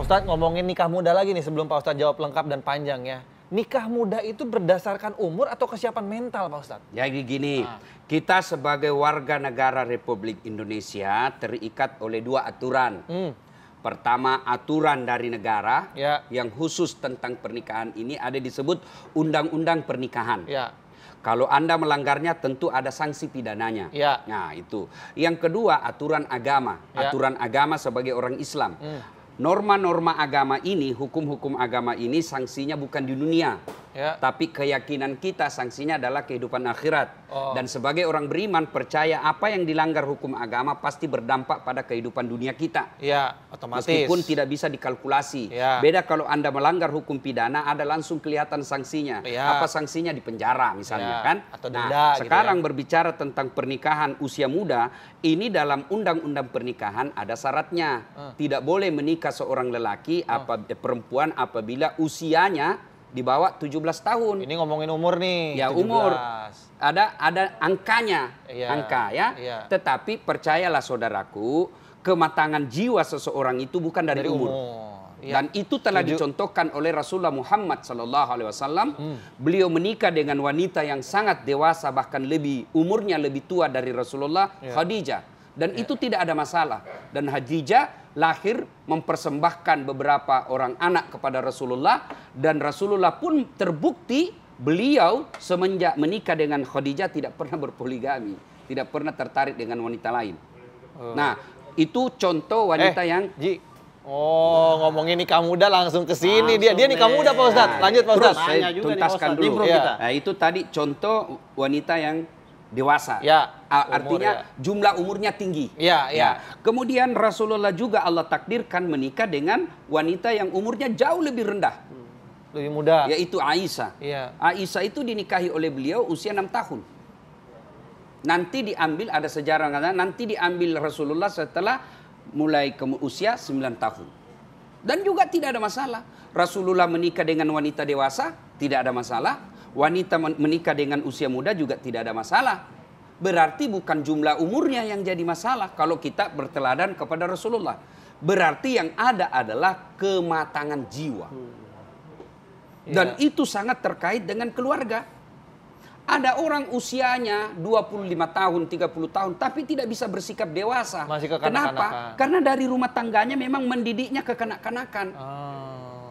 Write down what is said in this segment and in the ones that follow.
Ustadz ngomongin nikah muda lagi nih sebelum Pak Ustadz jawab lengkap dan panjang ya. Nikah muda itu berdasarkan umur atau kesiapan mental Pak Ustadz? Jadi gini, kita sebagai warga negara Republik Indonesia terikat oleh dua aturan. Pertama, aturan dari negara yang khusus tentang pernikahan ini ada disebut Undang-Undang Pernikahan. Kalau Anda melanggarnya tentu ada sanksi pidananya. Nah itu. Yang kedua, aturan agama. Aturan agama sebagai orang Islam. Norma-norma agama ini, hukum-hukum agama ini sanksinya bukan di dunia. Tapi keyakinan kita sanksinya adalah kehidupan akhirat. Dan sebagai orang beriman percaya apa yang dilanggar hukum agama pasti berdampak pada kehidupan dunia kita. Otomatis. Meskipun tidak bisa dikalkulasi. Beda kalau Anda melanggar hukum pidana ada langsung kelihatan sanksinya. Apa sanksinya? Di penjara misalnya kan. Atau denda, sekarang berbicara tentang pernikahan usia muda, ini dalam undang-undang pernikahan ada syaratnya. Tidak boleh menikah seorang lelaki perempuan apabila usianya di bawah 17 tahun. Ini ngomongin umur nih. Ya 17. Umur. Ada angkanya. Angka ya. Tetapi percayalah saudaraku, kematangan jiwa seseorang itu bukan dari umur. Dan itu telah dicontohkan oleh Rasulullah Muhammad SAW. Beliau menikah dengan wanita yang sangat dewasa, bahkan umurnya lebih tua dari Rasulullah, Khadijah. Dan itu tidak ada masalah. Dan Khadijah lahir mempersembahkan beberapa orang anak kepada Rasulullah. Dan Rasulullah pun terbukti beliau semenjak menikah dengan Khadijah tidak pernah berpoligami. Tidak pernah tertarik dengan wanita lain. Nah itu contoh wanita yang... ngomongin nikah muda langsung ke sini. Dia nikah muda Pak Ustadz. Lanjut Pak Ustadz. Saya tuntaskan dulu. Nah, itu tadi contoh wanita yang dewasa. Artinya jumlah umurnya tinggi. Kemudian Rasulullah juga Allah takdirkan menikah dengan wanita yang umurnya jauh lebih rendah. Lebih muda. Yaitu Aisyah. Aisyah itu dinikahi oleh beliau usia 6 tahun. Nanti diambil, ada sejarah nanti diambil Rasulullah setelah mulai ke usia 9 tahun. Dan juga tidak ada masalah. Rasulullah menikah dengan wanita dewasa, tidak ada masalah. Wanita menikah dengan usia muda juga tidak ada masalah. Berarti bukan jumlah umurnya yang jadi masalah kalau kita berteladan kepada Rasulullah. Berarti yang ada adalah kematangan jiwa. Dan itu sangat terkait dengan keluarga. Ada orang usianya 25 tahun, 30 tahun, tapi tidak bisa bersikap dewasa. Masih Kenapa? Karena dari rumah tangganya memang mendidiknya kekanak-kanakan.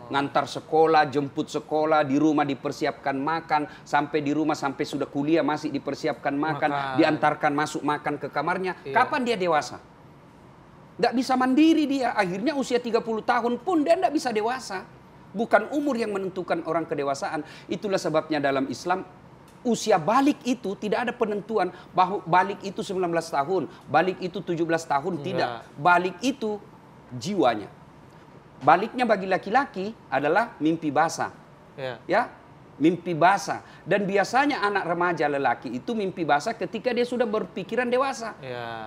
Ngantar sekolah, jemput sekolah, di rumah dipersiapkan makan, sampai di rumah sampai sudah kuliah masih dipersiapkan makan, diantarkan masuk makan ke kamarnya. Kapan dia dewasa? Nggak bisa mandiri dia. Akhirnya usia 30 tahun pun dia nggak bisa dewasa. Bukan umur yang menentukan orang kedewasaan. Itulah sebabnya dalam Islam usia balik itu tidak ada penentuan bahwa balik itu 19 tahun, balik itu 17 tahun, tidak. Balik itu jiwanya. Baliknya bagi laki-laki adalah mimpi basah. Mimpi basah. Dan biasanya anak remaja lelaki itu mimpi basah ketika dia sudah berpikiran dewasa.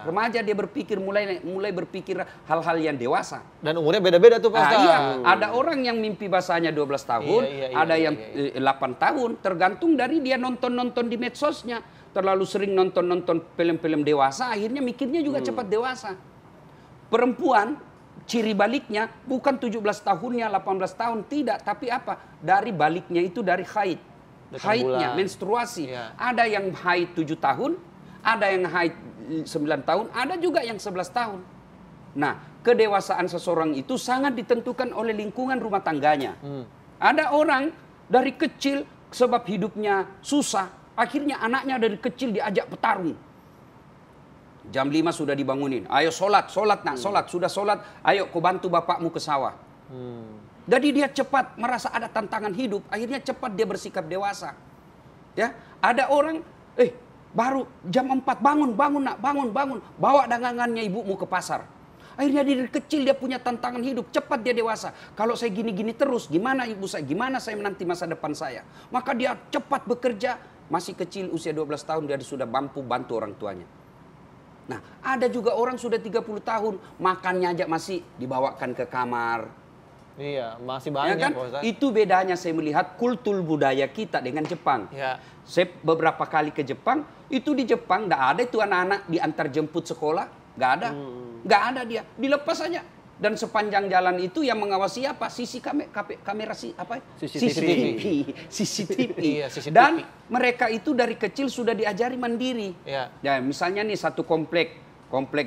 Remaja dia berpikir mulai berpikir hal-hal yang dewasa. Dan umurnya beda-beda tuh Pak Ustadz. Ada orang yang mimpi basahnya 12 tahun, ada yang 8 tahun, tergantung dari dia nonton-nonton di medsosnya. Terlalu sering nonton-nonton film-film dewasa, akhirnya mikirnya juga cepat dewasa. Perempuan ciri baliknya bukan 17 tahunnya, 18 tahun, tidak. Tapi apa? Dari baliknya itu dari haid. Haidnya, menstruasi. Ada yang haid 7 tahun, ada yang haid 9 tahun, ada juga yang 11 tahun. Nah, kedewasaan seseorang itu sangat ditentukan oleh lingkungan rumah tangganya. Ada orang dari kecil sebab hidupnya susah, akhirnya anaknya dari kecil diajak petarung. Jam 5 sudah dibangunin. Ayo sholat nak, sholat. Sudah sholat, ayo kau bantu bapakmu ke sawah. Jadi dia cepat merasa ada tantangan hidup. Akhirnya cepat dia bersikap dewasa. Ada orang, baru jam 4, bangun nak, bangun. Bawa dagangannya ibumu ke pasar. Akhirnya dari kecil dia punya tantangan hidup. Cepat dia dewasa. Kalau saya gini-gini terus, gimana ibu saya? Gimana saya menanti masa depan saya? Maka dia cepat bekerja. Masih kecil, usia 12 tahun, dia sudah mampu bantu orang tuanya. Nah, ada juga orang sudah 30 tahun, makannya aja masih dibawakan ke kamar. Masih banyak kan? Itu bedanya saya melihat kultur budaya kita dengan Jepang. Saya beberapa kali ke Jepang, itu di Jepang nggak ada itu anak-anak diantar jemput sekolah, nggak ada. Nggak ada dia, dilepas aja. Dan sepanjang jalan itu yang mengawasi apa? Sisi kamera apa? CCTV. Iya, CCTV. Dan mereka itu dari kecil sudah diajari mandiri. Ya. Ya, misalnya nih satu komplek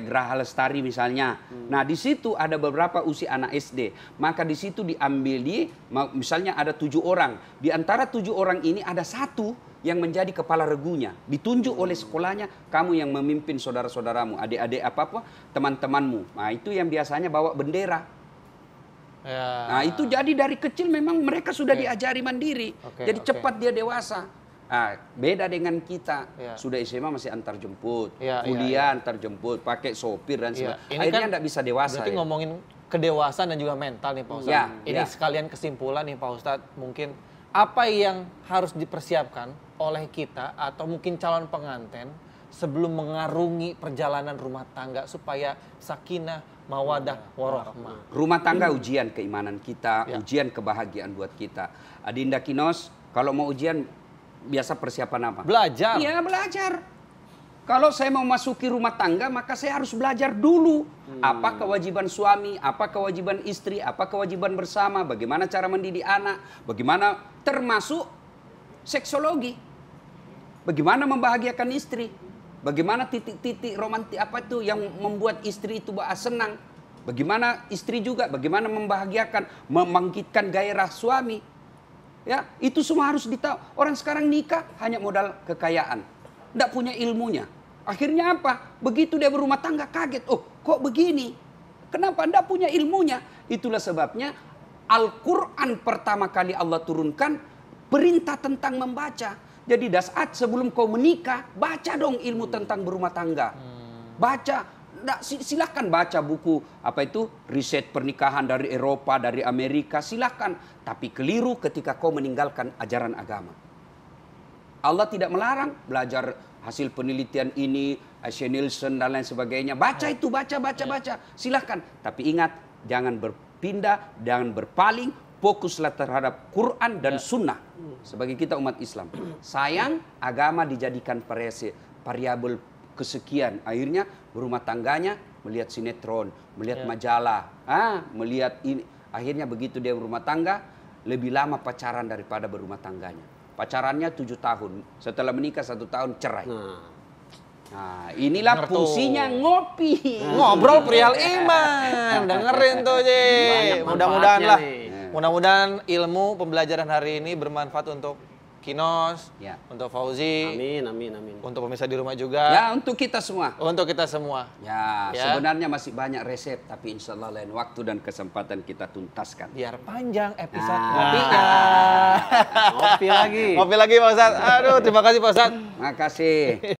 Graha Lestari misalnya. Nah, di situ ada beberapa usia anak SD. Maka di situ diambil misalnya ada 7 orang. Di antara 7 orang ini ada satu yang menjadi kepala regunya, ditunjuk oleh sekolahnya, kamu yang memimpin saudara-saudaramu, adik-adik apa-apa, teman-temanmu. Nah, itu yang biasanya bawa bendera. Ya. Nah, itu jadi dari kecil memang mereka sudah diajari mandiri. Jadi cepat dia dewasa. Nah, beda dengan kita. Sudah SMA masih antar jemput, kuliah antar jemput, pakai sopir dan sebagainya. Akhirnya enggak bisa dewasa. Berarti ngomongin kedewasaan dan juga mental nih Pak Ustadz. Ini sekalian kesimpulan nih Pak Ustadz, mungkin apa yang harus dipersiapkan oleh kita atau mungkin calon pengantin sebelum mengarungi perjalanan rumah tangga supaya sakinah, mawadah, warahmah. Rumah tangga ujian keimanan kita, ujian kebahagiaan buat kita. Adinda Kinos, kalau mau ujian biasa persiapan apa? Belajar. Iya, belajar. Kalau saya mau masuki rumah tangga, maka saya harus belajar dulu. Apa kewajiban suami, apa kewajiban istri, apa kewajiban bersama, bagaimana cara mendidik anak, bagaimana termasuk seksologi. Bagaimana membahagiakan istri, bagaimana titik-titik romantis apa itu yang membuat istri itu senang. Bagaimana istri juga, bagaimana membahagiakan, membangkitkan gairah suami. Ya, itu semua harus ditahu. Orang sekarang nikah hanya modal kekayaan, tidak punya ilmunya. Akhirnya apa? Begitu dia berumah tangga kaget. Oh, kok begini? Kenapa? Tidak punya ilmunya. Itulah sebabnya Al-Quran pertama kali Allah turunkan perintah tentang membaca. Jadi saat sebelum kau menikah, baca dong ilmu tentang berumah tangga. Baca. Silakan baca buku apa itu riset pernikahan dari Eropa, dari Amerika, silakan. Tapi keliru ketika kau meninggalkan ajaran agama. Allah tidak melarang belajar hasil penelitian ini, Ashley Nielsen dan lain sebagainya. Baca itu, baca. Silakan. Tapi ingat, jangan berpindah, jangan berpaling. Fokuslah terhadap Quran dan Sunnah. Sebagai kita umat Islam. Sayang, agama dijadikan variabel kesekian. Akhirnya berumah tangganya melihat sinetron, melihat majalah, melihat ini. Akhirnya begitu dia berumah tangga, lebih lama pacaran daripada berumah tangganya. Pacarannya 7 tahun. Setelah menikah 1 tahun cerai. Nah, inilah fungsinya ngopi. Ngobrol perihal iman. Dengerin tuh, Ji. Mudah-mudahan lah. Mudah-mudahan ilmu pembelajaran hari ini bermanfaat untuk Kinos, untuk Fauzi, amin. untuk pemirsa di rumah juga. Ya, untuk kita semua. Untuk kita semua. Ya, sebenarnya masih banyak resep, tapi insya Allah lain waktu dan kesempatan kita tuntaskan. Biar panjang episode ngopinya. Ngopi lagi. Ngopi lagi Pak Ustadz. Aduh, terima kasih Pak Ustadz. Makasih.